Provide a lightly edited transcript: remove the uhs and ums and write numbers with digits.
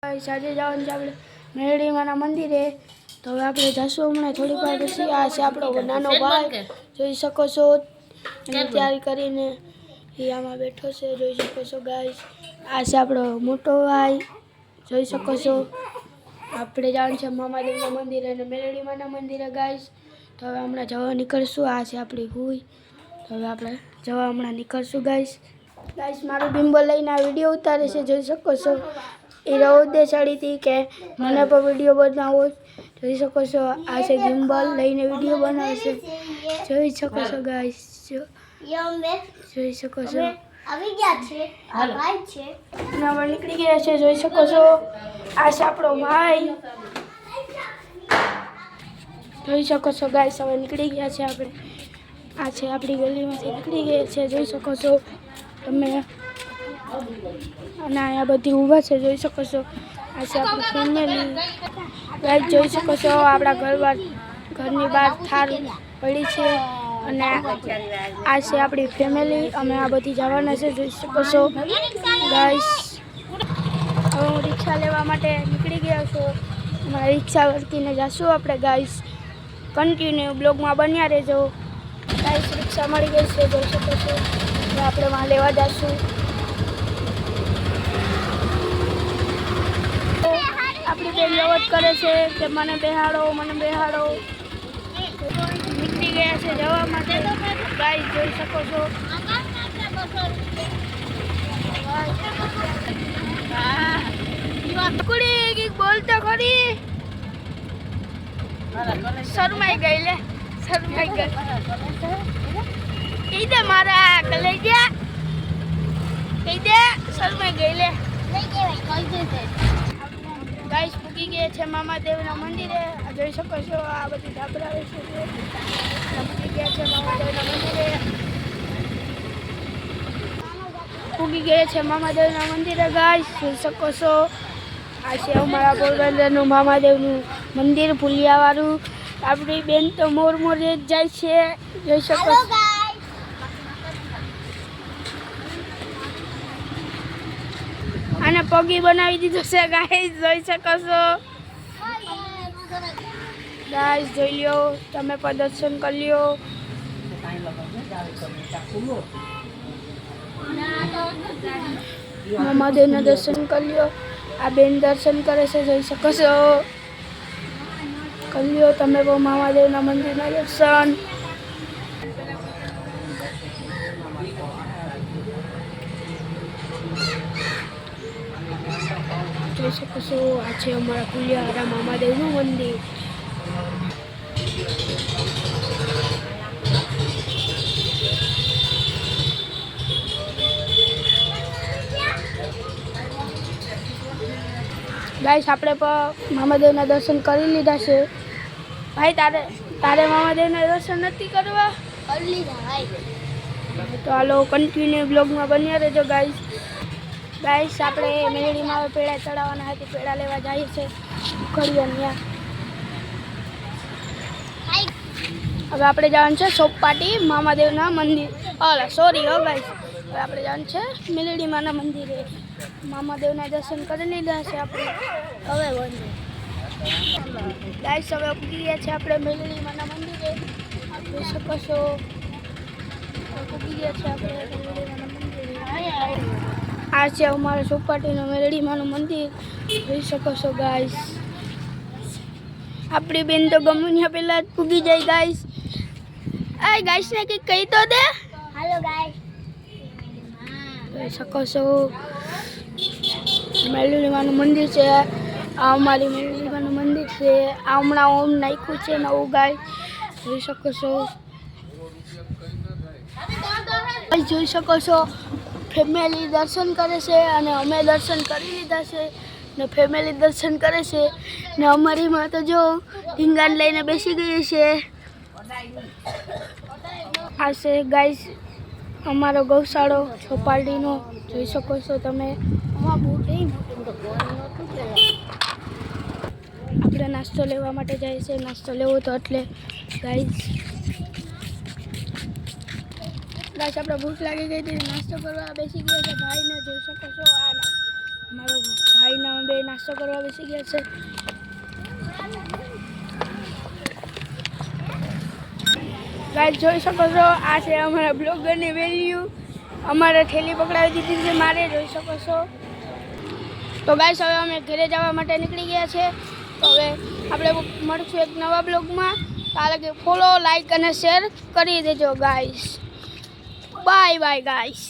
આજે જવાનું છે આપણે મેરડીમાના મંદિરે. તો હવે આપણે જશું હમણાં થોડીક વાર પછી. આ છે આપણો નાનો ભાઈ, જોઈ શકો છો. એની તૈયારી કરીને એ આમાં બેઠો છે, જોઈ શકો છો ગાઈસ. આ છે આપણો મોટો ભાઈ, જોઈ શકો છો. આપણે જવાનું છે મામાદેવના મંદિરે અને મેરડીમાના મંદિરે ગાઈસ. તો હવે હમણાં જવા નીકળશું. આ છે આપણી ભૂઈ. તો હવે આપણે જવા હમણાં નીકળશું ગાઈસ. મારું બિમ્બો લઈને આ વિડીયો ઉતારે છે, જોઈ શકો છો. એ રૌદે ચડી હતી કે મને પણ વિડીયો બનાવો, જોઈ શકો છો. આ છે ગિમ્બલ લઈને વિડીયો બનાવે છે, જોઈ શકો છો ગાઈસ. જોઈ શકો છો. આવી ગયા છે આ ભાઈ છે અને હવે નીકળી ગયા છે, જોઈ શકો છો. આ છે આપણો ભાઈ, જોઈ શકો છો ગાઈસ. હવે નીકળી ગયા છે આપણે. આ છે આપણી ગલીમાંથી નીકળી ગયા છે, જોઈ શકો છો તમે. અને અહીંયા બધી ઊભા છે, જોઈ શકો છો. આ છે આપણી ફેમિલી ગાઈસ, જોઈ શકો છો. આપણા ઘરની બહાર થાર પડી છે અને આ છે આપણી ફેમિલી. અમે આ બધી જવાના છે, જોઈ શકો છો ગાઈસ. હવે હું રિક્ષા લેવા માટે નીકળી ગયા છું. અમારા રિક્ષા વર્તીને જઈશું આપણે ગાઈસ. કન્ટિન્યુ બ્લોગમાં બન્યા રહેજો ગાઈસ. રિક્ષા મળી ગઈ છે, જોઈ શકો છો. આપણે વहाँ લેવા જઈશું. આપણી બેન રવત કરે છે કે મને બેહાડો, મને બેહાડો. નીકળી ગયા છે જવા માટે ગાઈસ, જોઈ શકો છો. કુડી બોલતો ખરી, શરમાઈ ગઈ લે, શરમાઈ ગઈ. કહી દે મારા લઈ ગયા, કહી દે શરમાઈ ગઈ લે. ગાઈસ પૂકી ગયા છે મામાદેવના મંદિરે, જોઈ શકો છો. આ બધી ધાબળા છે, પૂકી ગયા છે મામાદેવના મંદિરે. પૂકી ગયા છે મામાદેવના મંદિરે ગાઈસ, જોઈ શકો છો. આ છે અમારા પોરબંદરનું મામાદેવનું મંદિર, પુલિયાવાળું. આપણી બેન તો મોર મોરે જ જાય છે, જોઈ શકો છો. આને પગી બનાવી દીધો છે ગાઈસ, જોઈ શકો છો. ગાઈસ જોઈ લ્યો, તમે પણ દર્શન કરી લ્યો. મામાદેવના દર્શન કરી લ્યો. આ બેન દર્શન કરે છે, જોઈ શકો છો. કરી લ્યો તમે પણ મામાદેવના મંદિરના દર્શન. જોઈ શકો છો. આ છે અમારા પુલિયાવાળા મામાદેવનું મંદિર. ગાઈસ આપણે પણ મામાદેવના દર્શન કરી લીધા છે. ભાઈ તારે મામાદેવના દર્શન નથી કરવા? કરી લીધા ભાઈ. તો હાલો કન્ટિન્યુ બ્લોગમાં બન્યા રહેજો ગાઈસ. ગાઈસ આપણે મેરડીમાં પેડા ચડાવવાના હતી, પેડા લેવા જઈએ છે ઉખડીયા. હવે આપણે જવાનું છે સોપાટી મામાદેવના મંદિર. સોરી હો ગાઈસ, હવે આપણે જવાનું છે મેરડીમાના મંદિરે. મામાદેવના દર્શન કરી લીધા છે આપણે. હવે બંધ ગાઈસ, હવે પૂકી ગયા છે આપણે મેરડીમાના મંદિરે, જોઈ શકો છો. પૂકી ગયા છે આપણે મેરડીમાના મંદિરે. આ છે અમારા ચોપાટીનું મેરડીમાનું મંદિર, જોઈ શકો છો ગાઈસ. આપણી બેન તો ગમુનિયા પહેલા જ પૂગી જાય ગાઈસ. આ ગાઈસને કંઈક કહી તો દે. હાલો ગાઈસ, જોઈ શકો છો. મેરડીમાનું મંદિર છે આ. અમારી મેરડીમાનું મંદિર છે આ. હમણાં ઓમ નાખ્યું છે નવું ગાય, જોઈ શકો છો. જોઈ શકો છો. ફેમિલી દર્શન કરે છે અને અમે દર્શન કરી લીધા છે ને ફેમિલી દર્શન કરે છે ને અમારી માં તો જો ઢીંગાને લઈને બેસી ગઈ છે. આ છે ગાઈસ અમારો ગૌશાળો ચોપાટીનો, જોઈ શકો છો તમે. આપણે નાસ્તો લેવા માટે જાય છે, નાસ્તો લેવો તો એટલે ગાઈસ. ગાઈસ આપણે ભૂખ લાગી ગઈ હતી, નાસ્તો કરવા બેસી ગયા છે ભાઈને, જોઈ શકો છો. આ મારો ભાઈ ભાઈના બે નાસ્તો કરવા બેસી ગયા છે. ગાઈસ જોઈ શકો છો આ છે અમારા બ્લોગરની વેલ્યુ. અમારે થેલી પકડાવી દીધી છે મારે, જોઈ શકો છો. તો ગાઈસ હવે અમે ઘરે જવા માટે નીકળી ગયા છે. તો હવે આપણે મળશું એક નવા બ્લોગમાં. તારે કે ફોલો, લાઈક અને શેર કરી દેજો ગાઈસ. Bye bye guys.